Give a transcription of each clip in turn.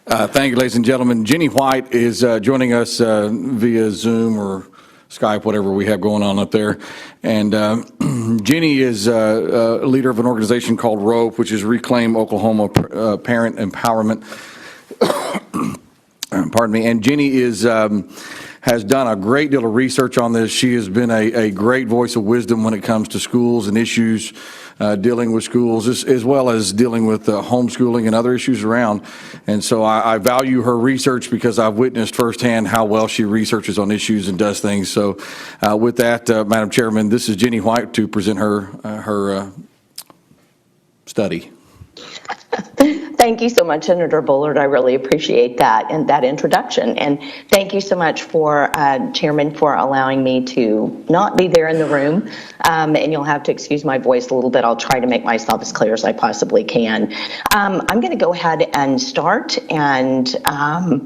Thank you, ladies and gentlemen. Jenni White is joining us via Zoom or Skype, whatever we have going on up there. And Jenni is a leader of an organization called ROPE, which is Reclaim Oklahoma Parent Empowerment. Pardon me. And Jenni has done a great deal of research on this. She has been a great voice of wisdom when it comes to schools and issues dealing with schools, as well as dealing with homeschooling and other issues around. And so I value her research because I've witnessed firsthand how well she researches on issues and does things. So with that, Madam Chairman, this is Jenni White to present her study. Thank you so much, Senator Bullard. I really appreciate that and that introduction. And thank you so much for Chairman for allowing me to not be there in the room. And you'll have to excuse my voice a little bit. I'll try to make myself as clear as I possibly can. I'm going to go ahead and start. And I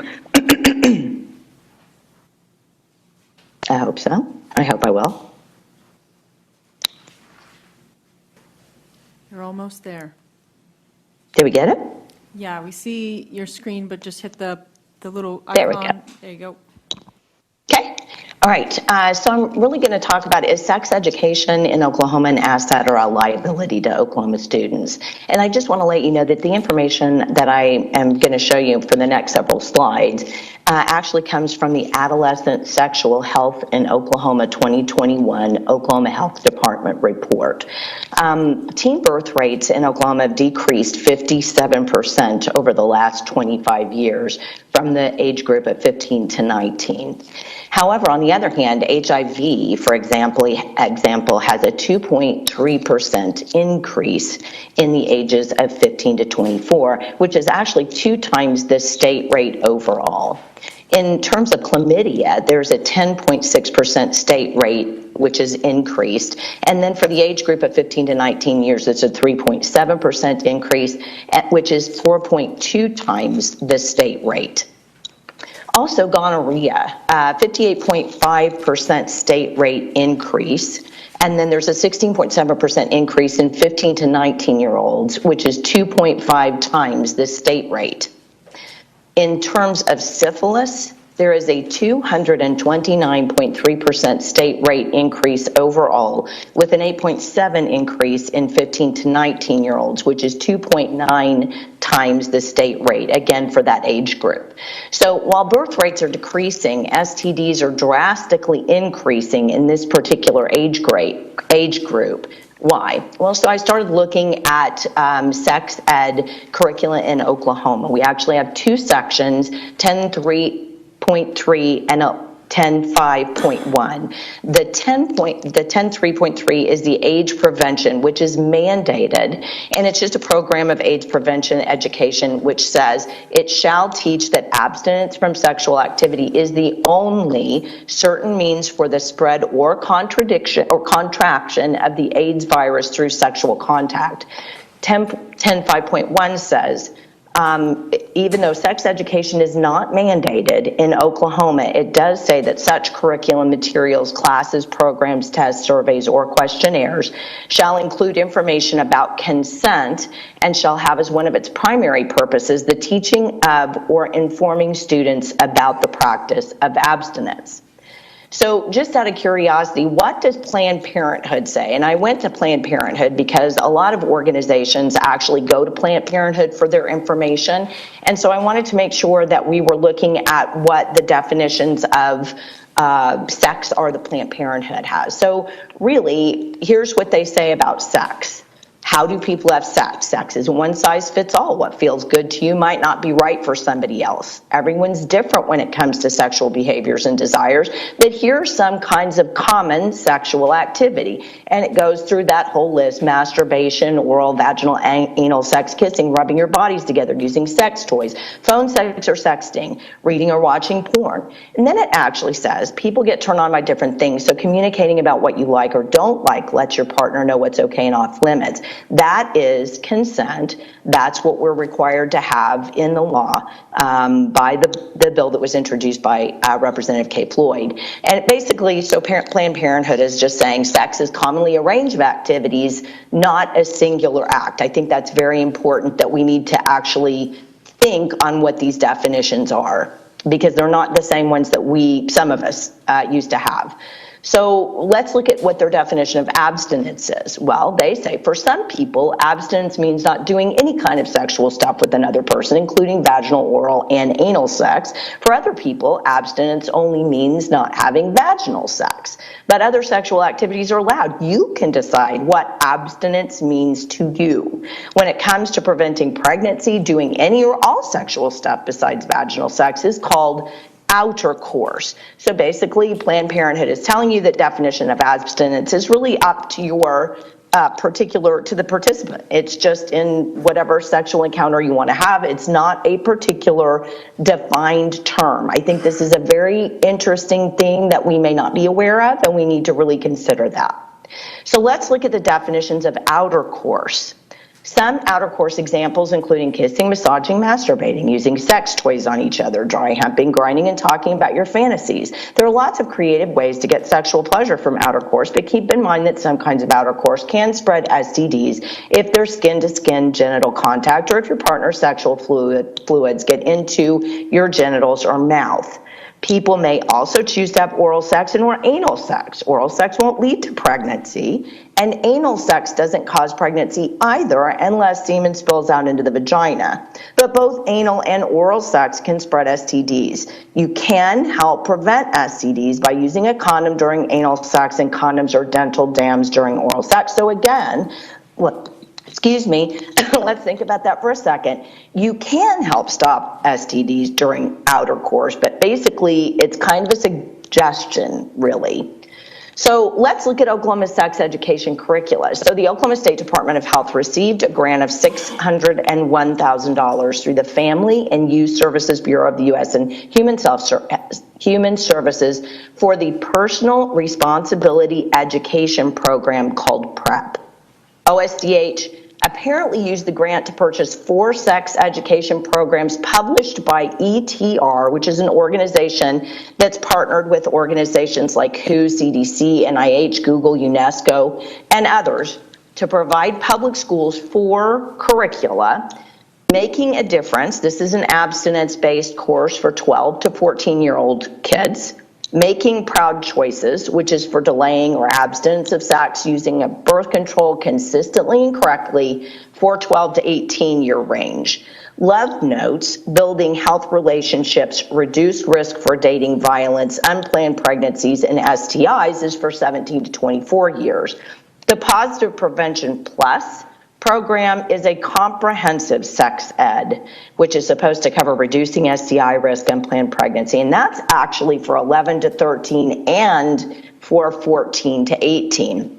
hope so. I hope I will. You're almost there. Did we get it? Yeah, we see your screen, but just hit the little icon. There we go. There you go. Okay. All right. So I'm really going to talk about, is sex education in Oklahoma an asset or a liability to Oklahoma students? And I just want to let you know that the information that I am going to show you for the next several slides actually comes from the Adolescent Sexual Health in Oklahoma 2021 Oklahoma Health Department report. Teen birth rates in Oklahoma have decreased 57% over the last 25 years from the age group of 15 to 19. However, on the other hand, HIV, for example, has a 2.3% increase in the ages of 15 to 24, which is actually 2 times the state rate overall. In terms of chlamydia, there's a 10.6% state rate, which is increased. And then for the age group of 15 to 19 years, it's a 3.7% increase, which is 4.2 times the state rate. Also, gonorrhea, 58.5% state rate increase. And then there's a 16.7% increase in 15 to 19-year-olds, which is 2.5 times the state rate. In terms of syphilis, there is a 229.3% state rate increase overall, with an 8.7 increase in 15 to 19-year-olds, which is 2.9 times the state rate, again, for that age group. So while birth rates are decreasing, STDs are drastically increasing in this particular age group. Why? Well, so I started looking at sex ed curricula in Oklahoma. We actually have 2 sections, 10.3.3 and 10.5.1. The 10.3.3 is the age prevention, which is mandated, and it's just a program of age prevention education, which says it shall teach that abstinence from sexual activity is the only certain means for the spread or contraction of the AIDS virus through sexual contact. 10.5.1 says, even though sex education is not mandated in Oklahoma, it does say that such curriculum materials, classes, programs, tests, surveys, or questionnaires shall include information about consent and shall have as one of its primary purposes the teaching of or informing students about the practice of abstinence. So just out of curiosity, what does Planned Parenthood say? And I went to Planned Parenthood because a lot of organizations actually go to Planned Parenthood for their information. And so I wanted to make sure that we were looking at what the definitions of sex are that Planned Parenthood has. So really, here's what they say about sex. How do people have sex? Sex is one size fits all. What feels good to you might not be right for somebody else. Everyone's different when it comes to sexual behaviors and desires, but here are some kinds of common sexual activity. And it goes through that whole list: masturbation, oral, vaginal, anal sex, kissing, rubbing your bodies together, using sex toys, phone sex or sexting, reading or watching porn. And then it actually says people get turned on by different things, so communicating about what you like or don't like lets your partner know what's okay and off limits. That is consent. That's what we're required to have in the law by the bill that was introduced by Representative Kay Floyd. And basically, so Planned Parenthood is just saying sex is commonly a range of activities, not a singular act. I think that's very important, that we need to actually think on what these definitions are, because they're not the same ones that some of us used to have. So let's look at what their definition of abstinence is. Well, they say for some people, abstinence means not doing any kind of sexual stuff with another person, including vaginal, oral, and anal sex. For other people, abstinence only means not having vaginal sex, but other sexual activities are allowed. You can decide what abstinence means to you. When it comes to preventing pregnancy, doing any or all sexual stuff besides vaginal sex is called outer course. So basically, Planned Parenthood is telling you that definition of abstinence is really up to your to the participant. It's just in whatever sexual encounter you want to have. It's not a particular defined term. I think this is a very interesting thing that we may not be aware of, and we need to really consider that. So let's look at the definitions of outer course. Some outer course examples including kissing, massaging, masturbating, using sex toys on each other, dry humping, grinding, and talking about your fantasies. There are lots of creative ways to get sexual pleasure from outer course, but keep in mind that some kinds of outer course can spread STDs if there's skin-to-skin genital contact or if your partner's sexual fluids get into your genitals or mouth. People may also choose to have oral sex or anal sex. Oral sex won't lead to pregnancy, and anal sex doesn't cause pregnancy either unless semen spills out into the vagina. But both anal and oral sex can spread STDs. You can help prevent STDs by using a condom during anal sex, and condoms are dental dams during oral sex. So again, let's think about that for a second. You can help stop STDs during outer course, but basically it's kind of a suggestion, really. So let's look at Oklahoma's sex education curricula. So the Oklahoma State Department of Health received a grant of $601,000 through the Family and Youth Services Bureau of the U.S. and Human Services for the Personal Responsibility Education Program called PrEP. OSDH apparently used the grant to purchase 4 sex education programs published by ETR, which is an organization that's partnered with organizations like WHO, CDC, NIH, Google, UNESCO, and others to provide public schools 4 curricula. Making a Difference, this is an abstinence-based course for 12 to 14-year-old kids. Making Proud Choices, which is for delaying or abstinence of sex using a birth control consistently and correctly for 12 to 18-year range. Love Notes, Building Health Relationships, Reduced Risk for Dating Violence, Unplanned Pregnancies, and STIs is for 17 to 24 years. The Positive Prevention Plus program is a comprehensive sex ed, which is supposed to cover reducing STI risk and planned pregnancy, and that's actually for 11 to 13 and for 14 to 18.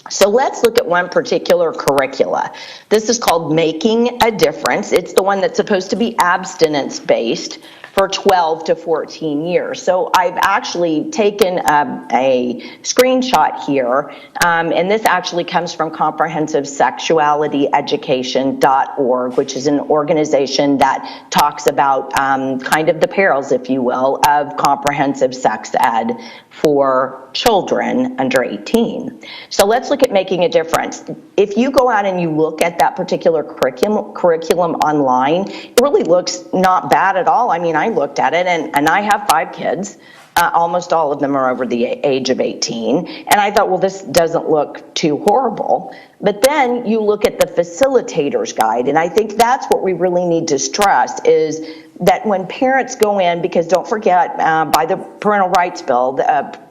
So let's look at one particular curricula. This is called Making a Difference. It's the one that's supposed to be abstinence-based for 12 to 14 years. So I've actually taken a screenshot here, and this actually comes from comprehensivesexualityeducation.org, which is an organization that talks about kind of the perils, if you will, of comprehensive sex ed for children under 18. So let's look at Making a Difference. If you go out and you look at that particular curriculum online, it really looks not bad at all. I mean, I looked at it, and I have 5 kids. Almost all of them are over the age of 18. And I thought, well, this doesn't look too horrible. But then you look at the facilitator's guide, and I think that's what we really need to stress is that when parents go in, because don't forget, by the parental rights bill,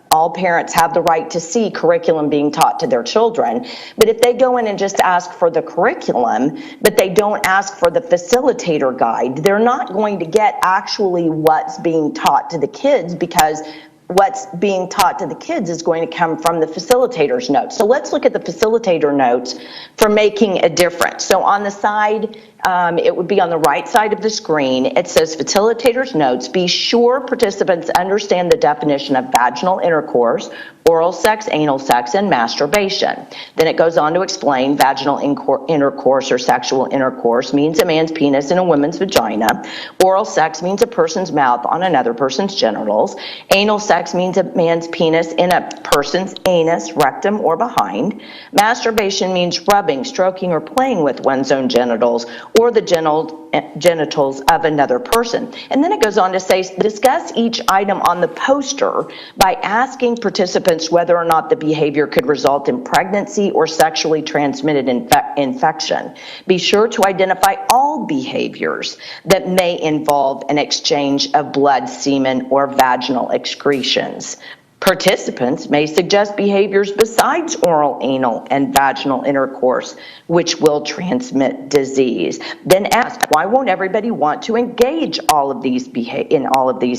all parents have the right to see curriculum being taught to their children. But if they go in and just ask for the curriculum, but they don't ask for the facilitator guide, they're not going to get actually what's being taught to the kids, because what's being taught to the kids is going to come from the facilitator's notes. So let's look at the facilitator notes for Making a Difference. So on the side, it would be on the right side of the screen. It says Facilitator's Notes. Be sure participants understand the definition of vaginal intercourse, oral sex, anal sex, and masturbation. Then it goes on to explain vaginal intercourse or sexual intercourse means a man's penis in a woman's vagina. Oral sex means a person's mouth on another person's genitals. Anal sex sex means a man's penis in a person's anus, rectum, or behind. Masturbation means rubbing, stroking, or playing with one's own genitals or the genitals of another person. And then it goes on to say, discuss each item on the poster by asking participants whether or not the behavior could result in pregnancy or sexually transmitted infection. Be sure to identify all behaviors that may involve an exchange of blood, semen, or vaginal excretions. Participants may suggest behaviors besides oral, anal, and vaginal intercourse which will transmit disease. Then ask, why won't everybody want to engage in all of these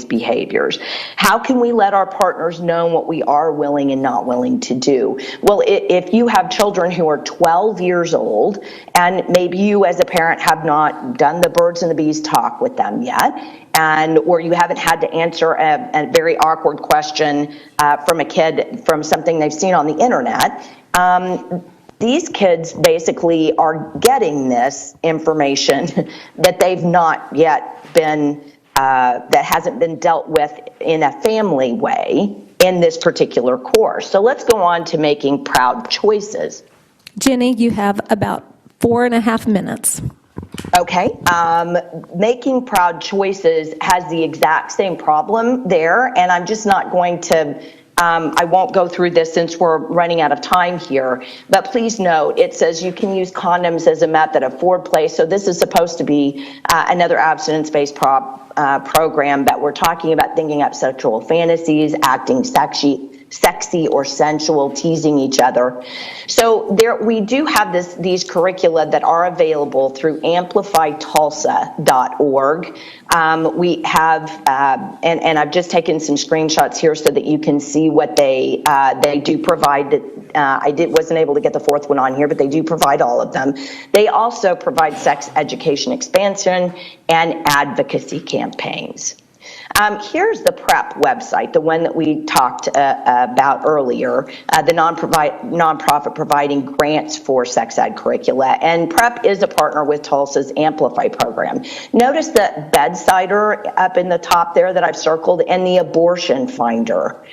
behaviors? How can we let our partners know what we are willing and not willing to do? Well, if you have children who are 12 years old, and maybe you as a parent have not done the birds and the bees talk with them yet, or you haven't had to answer a very awkward question from a kid from something they've seen on the internet, these kids basically are getting this information that they've not yet been, that hasn't been dealt with in a family way in this particular course. So let's go on to making proud choices. Jenny, you have about 4.5 minutes. Okay, making proud choices has the exact same problem there, and I'm just not going to, I won't go through this since we're running out of time here, but please note, it says you can use condoms as a method of foreplay, so this is supposed to be another abstinence-based program that we're talking about thinking up sexual fantasies, acting sexy or sensual, teasing each other. So we do have these curricula that are available through amplifytulsa.org. We have, and I've just taken some screenshots here so that you can see what they do provide. Wasn't able to get the fourth one on here, but they do provide all of them. They also provide sex education expansion and advocacy campaigns. Here's the PrEP website, the one that we talked about earlier, the nonprofit providing grants for sex ed curricula. And PrEP is a partner with Tulsa's Amplify program. Notice the bedsider up in the top there that I've circled and the abortion finder.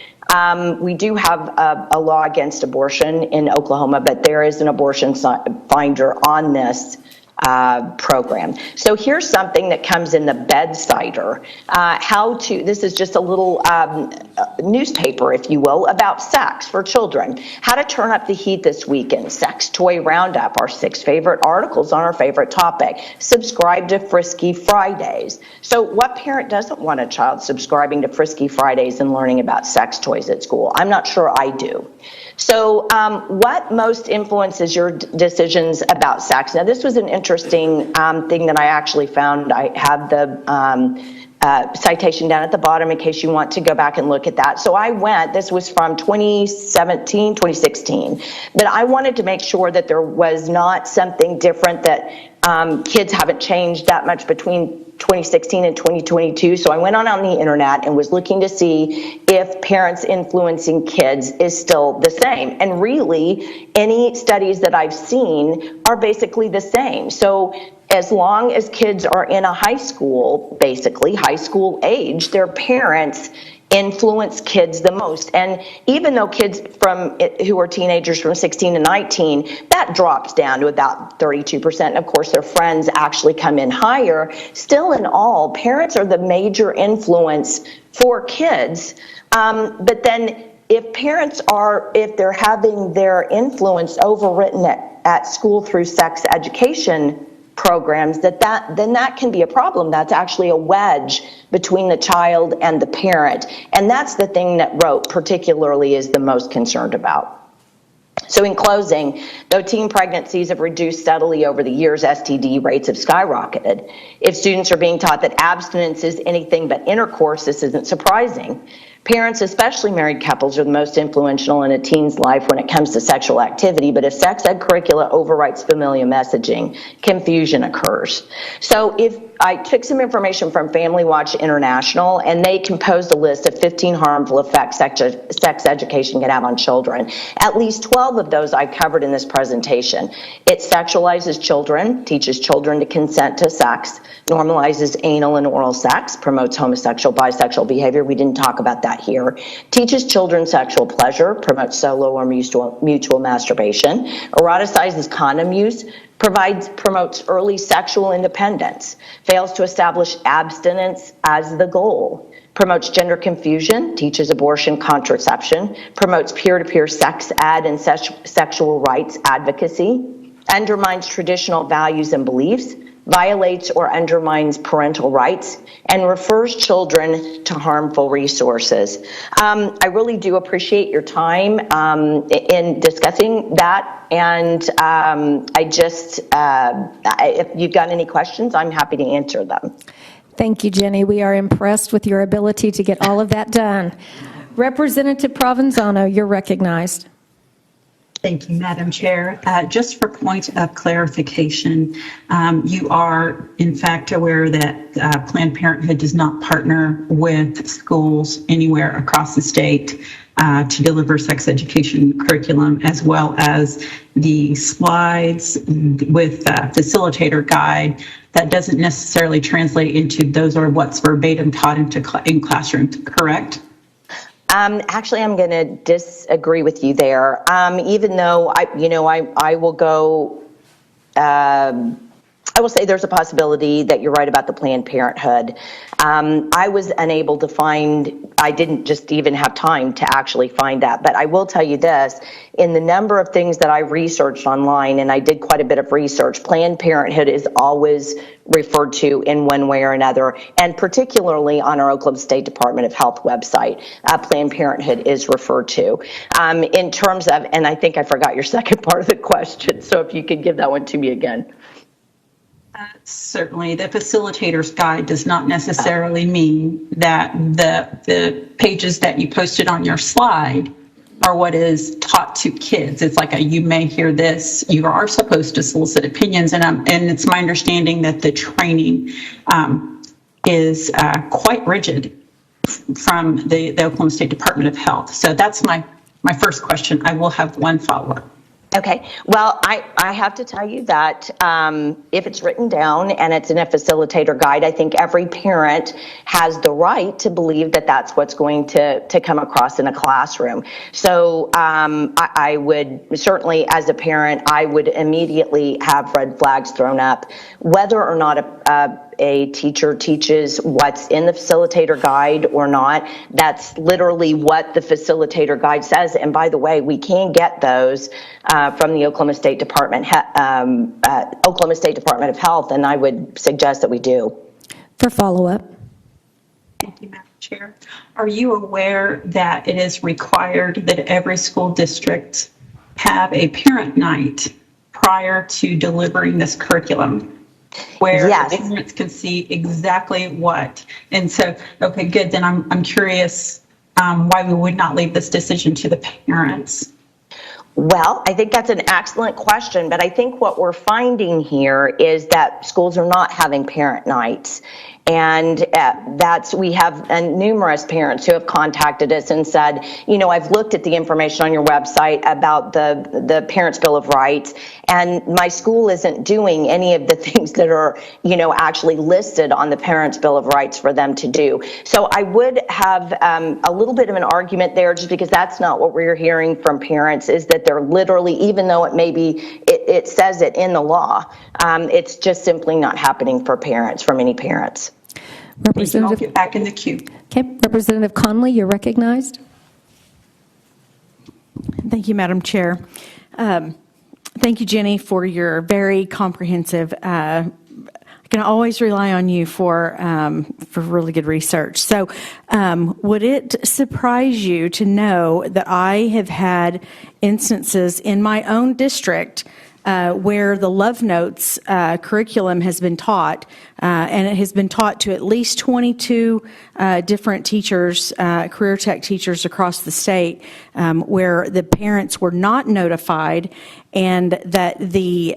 We do have a law against abortion in Oklahoma, but there is an abortion finder on this program. So here's something that comes in the bedsider. This is just a little newspaper, if you will, about sex for children. How to turn up the heat this weekend. Sex toy roundup, our 6 favorite articles on our favorite topic. Subscribe to Frisky Fridays. So what parent doesn't want a child subscribing to Frisky Fridays and learning about sex toys at school? I'm not sure I do. So what most influences your decisions about sex? Now, this was an interesting thing that I actually found. I have the citation down at the bottom in case you want to go back and look at that. So this was from 2016, but I wanted to make sure that there was not something different, that kids haven't changed that much between 2016 and 2022. So I went on the internet and was looking to see if parents influencing kids is still the same. And really, any studies that I've seen are basically the same. So as long as kids are in a high school, basically high school age, their parents influence kids the most. And even though kids who are teenagers from 16 to 19, that drops down to about 32%. And of course, their friends actually come in higher. Still in all, parents are the major influence for kids. But then if they're having their influence overwritten at school through sex education programs, then that can be a problem. That's actually a wedge between the child and the parent. And that's the thing that Rote particularly is the most concerned about. So in closing, though teen pregnancies have reduced steadily over the years, STD rates have skyrocketed. If students are being taught that abstinence is anything but intercourse, this isn't surprising. Parents, especially married couples, are the most influential in a teen's life when it comes to sexual activity, but if sex ed curricula overwrites familiar messaging, confusion occurs. So if I took some information from Family Watch International, and they composed a list of 15 harmful effects sex education can have on children. At least 12 of those I covered in this presentation. It sexualizes children, teaches children to consent to sex, normalizes anal and oral sex, promotes homosexual, bisexual behavior. We didn't talk about that at here, teaches children sexual pleasure, promotes solo or mutual masturbation, eroticizes condom use, promotes early sexual independence, fails to establish abstinence as the goal, promotes gender confusion, teaches abortion contraception, promotes peer-to-peer sex ed and sexual rights advocacy, undermines traditional values and beliefs, violates or undermines parental rights, and refers children to harmful resources. I really do appreciate your time in discussing that, and if you've got any questions, I'm happy to answer them. Thank you, Jenny. We are impressed with your ability to get all of that done. Representative Provenzano, you're recognized. Thank you, Madam Chair. Just for point of clarification, you are in fact aware that Planned Parenthood does not partner with schools anywhere across the state to deliver sex education curriculum, as well as the slides with facilitator guide. That doesn't necessarily translate into those are what's verbatim taught in classrooms, correct? Actually, I'm going to disagree with you there. Even though I will go. I will say there's a possibility that you're right about the Planned Parenthood. I was unable to find, I didn't just even have time to actually find that, but I will tell you this, in the number of things that I researched online, and I did quite a bit of research, Planned Parenthood is always referred to in one way or another, and particularly on our Oklahoma State Department of Health website, Planned Parenthood is referred to. In terms of, and I think I forgot your second part of the question, so if you could give that one to me again. Certainly, the facilitator's guide does not necessarily mean that the pages that you posted on your slide are what is taught to kids. It's like you may hear this, you are supposed to solicit opinions, and it's my understanding that the training is quite rigid from the Oklahoma State Department of Health. So that's my first question. I will have one follow-up. Okay, well, I have to tell you that if it's written down and it's in a facilitator guide, I think every parent has the right to believe that that's what's going to come across in a classroom. So I would certainly, as a parent, I would immediately have red flags thrown up. Whether or not a teacher teaches what's in the facilitator guide or not, that's literally what the facilitator guide says. And by the way, we can get those from the Oklahoma State Department of Health, and I would suggest that we do. For follow-up. Thank you, Madam Chair. Are you aware that it is required that every school district have a parent night prior to delivering this curriculum, where Yes. parents can see exactly what? And so, okay, good. Then I'm curious why we would not leave this decision to the parents. Well, I think that's an excellent question, but I think what we're finding here is that schools are not having parent nights. And we have numerous parents who have contacted us and said, I've looked at the information on your website about the Parents' Bill of Rights, and my school isn't doing any of the things that are, actually listed on the Parents' Bill of Rights for them to do. So I would have a little bit of an argument there, just because that's not what we're hearing from parents, is that they're literally, even though it says it in the law, it's just simply not happening for many parents. Representative, I'll get back in the queue. okay, Representative Conley, you're recognized. Thank you, Madam Chair. Thank you, Jenny, for your very comprehensive. I can always rely on you for really good research. So, would it surprise you to know that I have had instances in my own district where the Love Notes curriculum has been taught, and it has been taught to at least 22 different teachers, career tech teachers across the state, where the parents were not notified, and that the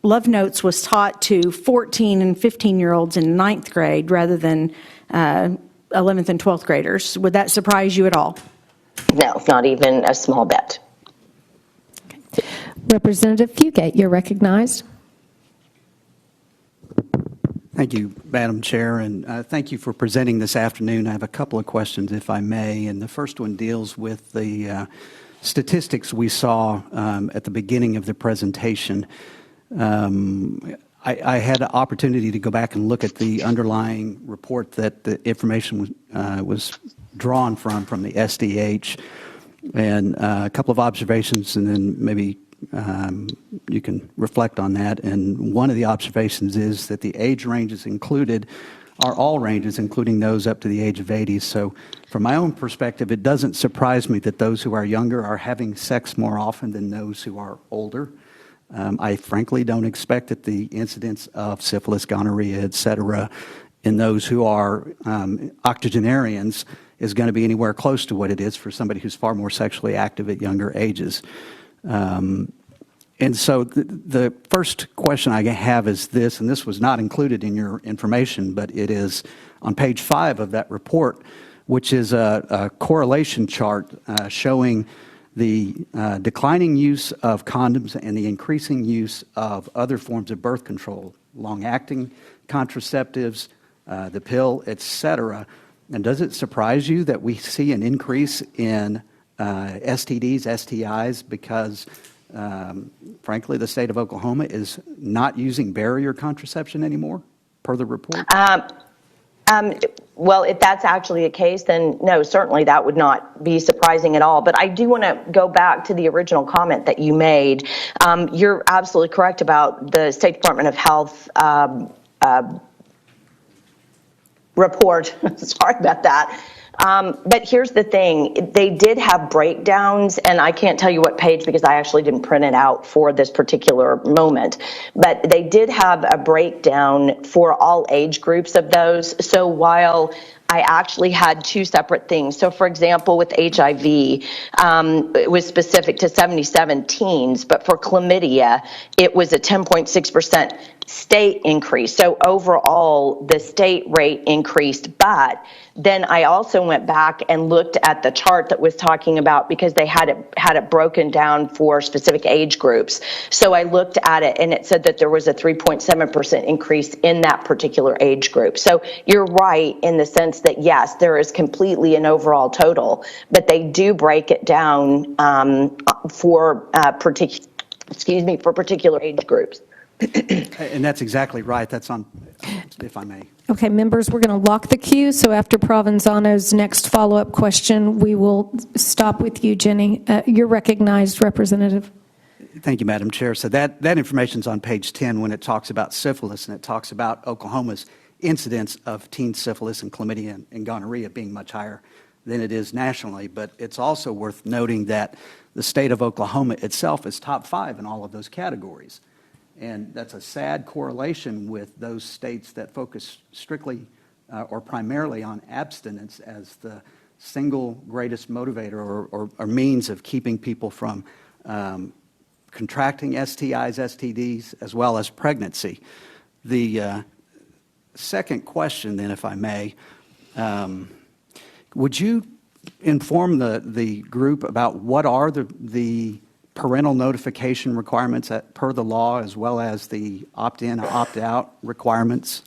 Love Notes was taught to 14 and 15-year-olds in 9th grade rather than 11th and 12th graders. Would that surprise you at all? No, not even a small bit. Representative Fugate, you're recognized. Thank you, Madam Chair, and thank you for presenting this afternoon. I have a couple of questions, if I may, and the first one deals with the statistics we saw at the beginning of the presentation. I had an opportunity to go back and look at the underlying report that the information was drawn from the SDH, and a couple of observations, and then maybe you can reflect on that. And one of the observations is that the age ranges included are all ranges, including those up to the age of 80. So from my own perspective, it doesn't surprise me that those who are younger are having sex more often than those who are older. I frankly don't expect that the incidence of syphilis, gonorrhea, et cetera, in those who are octogenarians is going to be anywhere close to what it is for somebody who's far more sexually active at younger ages. And so the first question I have is this, and this was not included in your information, but it is on page 5 of that report, which is a correlation chart showing the declining use of condoms and the increasing use of other forms of birth control, long-acting contraceptives, the pill, et cetera. And does it surprise you that we see an increase in STDs, STIs, because, frankly, the state of Oklahoma is not using barrier contraception anymore, per the report? Well, if that's actually the case, then no, certainly that would not be surprising at all. But I do want to go back to the original comment that you made. You're absolutely correct about the State Department of Health report. Sorry about that. But here's the thing. They did have breakdowns, and I can't tell you what page because I actually didn't print it out for this particular moment. But they did have a breakdown for all age groups of those. So while I actually had two separate things. So, for example, with HIV, it was specific to 77 teens, but for chlamydia, it was a 10.6% state increase. So overall, the state rate increased, but then I also went back and looked at the chart that was talking about, because they had it broken down for specific age groups. So I looked at it and it said that there was a 3.7% increase in that particular age group. So you're right in the sense that yes, there is completely an overall total, but they do break it down for particular age groups. And that's exactly right. That's on, if I may. Okay, members, we're going to lock the queue, so after Provenzano's next follow-up question, we will stop with you, Jenny. You're recognized, Representative. Thank you, Madam Chair. So that information's on page 10 when it talks about syphilis, and it talks about Oklahoma's incidence of teen syphilis and chlamydia and gonorrhea being much higher than it is nationally. But it's also worth noting that the state of Oklahoma itself is top 5 in all of those categories. And that's a sad correlation with those states that focus strictly or primarily on abstinence as the single greatest motivator or means of keeping people from contracting STIs, STDs, as well as pregnancy. The second question, then, if I may, would you inform the group about what are the parental notification requirements per the law, as well as the opt-in, opt-out requirements?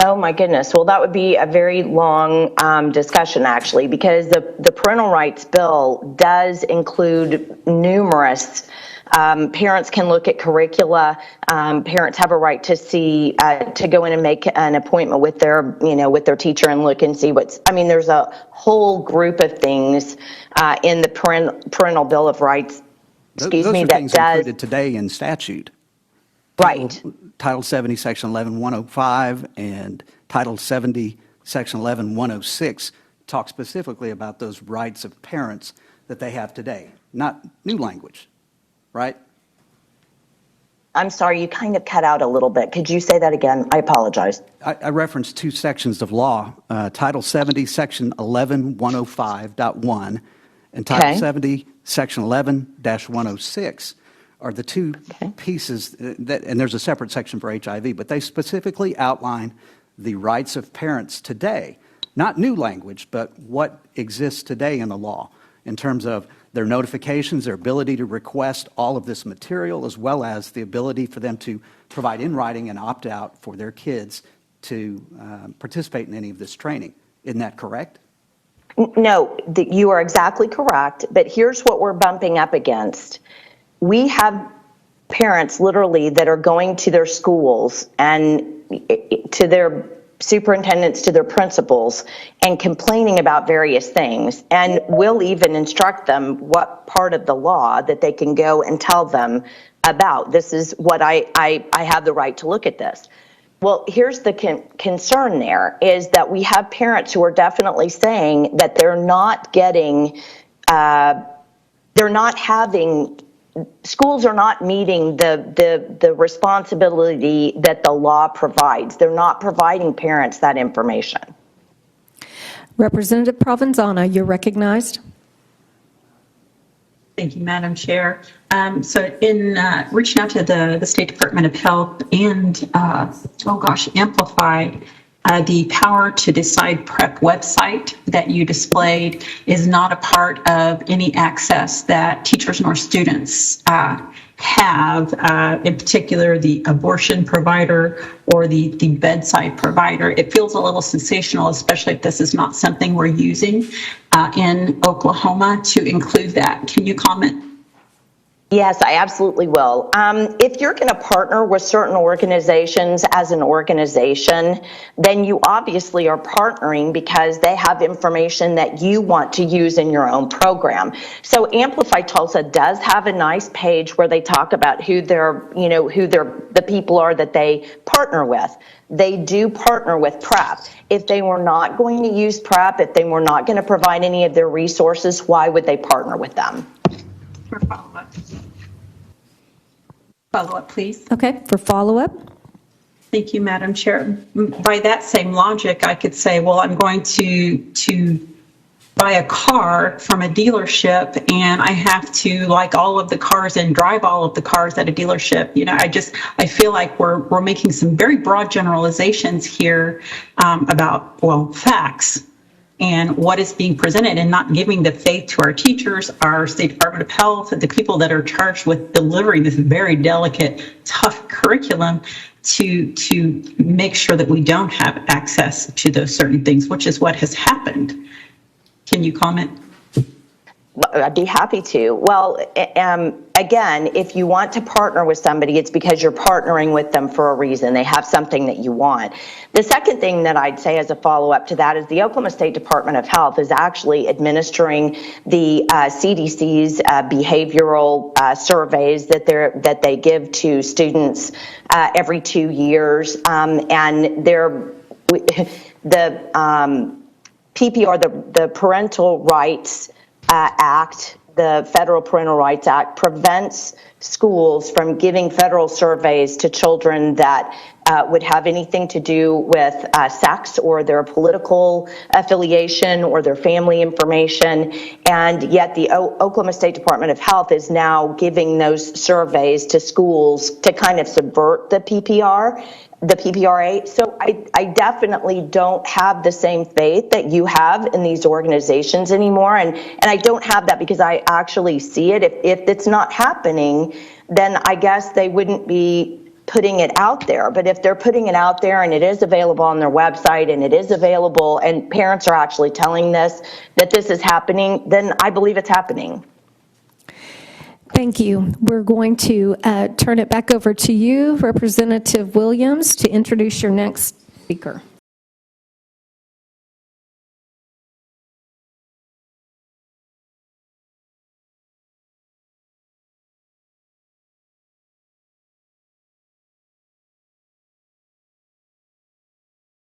Oh my goodness. Well, that would be a very long discussion, actually, because the parental rights bill does include numerous. Parents can look at curricula. Parents have a right to see, to go in and make an appointment with their teacher and look and see there's a whole group of things in the parental bill of rights. Those are things included today in statute. Right. Title 70, Section 11105, and Title 70, Section 11106 talk specifically about those rights of parents that they have today, not new language, right? I'm sorry, you kind of cut out a little bit. Could you say that again? I apologize. I referenced two sections of law, Title 70, Section 11105.1, and Title 70, Section 11-106 are the two pieces, and there's a separate section for HIV, but they specifically outline the rights of parents today, not new language, but what exists today in the law in terms of their notifications, their ability to request all of this material, as well as the ability for them to provide in writing and opt out for their kids to participate in any of this training. Isn't that correct? No, you are exactly correct, but here's what we're bumping up against. We have parents literally that are going to their schools and to their superintendents, to their principals, and complaining about various things. And we'll even instruct them what part of the law that they can go and tell them about. This is what I have the right to look at this. Well, here's the concern there is that we have parents who are definitely saying that they're not getting, they're not having, schools are not meeting the responsibility that the law provides. They're not providing parents that information. Representative Provenzano, you're recognized. Thank you, Madam Chair. So in reaching out to the State Department of Health and, Amplify, the Power to Decide PrEP website that you displayed is not a part of any access that teachers nor students have, in particular the abortion provider or the bedside provider. It feels a little sensational, especially if this is not something we're using in Oklahoma, to include that. Can you comment? Yes, I absolutely will. If you're going to partner with certain organizations as an organization, then you obviously are partnering because they have information that you want to use in your own program. So Amplify Tulsa does have a nice page where they talk about who the people are that they partner with. They do partner with PrEP. If they were not going to use PrEP, if they were not going to provide any of their resources, why would they partner with them? For follow-up. Follow-up, please. Okay, for follow-up. Thank you, Madam Chair. By that same logic, I could say, well, I'm going to buy a car from a dealership and I have to like all of the cars and drive all of the cars at a dealership. You know, I feel like we're making some very broad generalizations here about, well, facts and what is being presented, and not giving the faith to our teachers, our State Department of Health, the people that are charged with delivering this very delicate, tough curriculum to make sure that we don't have access to those certain things, which is what has happened. Can you comment? I'd be happy to. Well, again, if you want to partner with somebody, it's because you're partnering with them for a reason. They have something that you want. The second thing that I'd say as a follow-up to that is the Oklahoma State Department of Health is actually administering the CDC's behavioral surveys that they give to students every 2 years, and they're the PPR, the Parental Rights Act, the Federal Parental Rights Act, prevents schools from giving federal surveys to children that would have anything to do with sex or their political affiliation or their family information. And yet the Oklahoma State Department of Health is now giving those surveys to schools to kind of subvert the PPRA. So I definitely don't have the same faith that you have in these organizations anymore. And I don't have that because I actually see it. If it's not happening, then I guess they wouldn't be putting it out there. But if they're putting it out there and it is available on their website and it is available and parents are actually telling that this is happening, then I believe it's happening. Thank you. We're going to turn it back over to you, Representative Williams, to introduce your next speaker.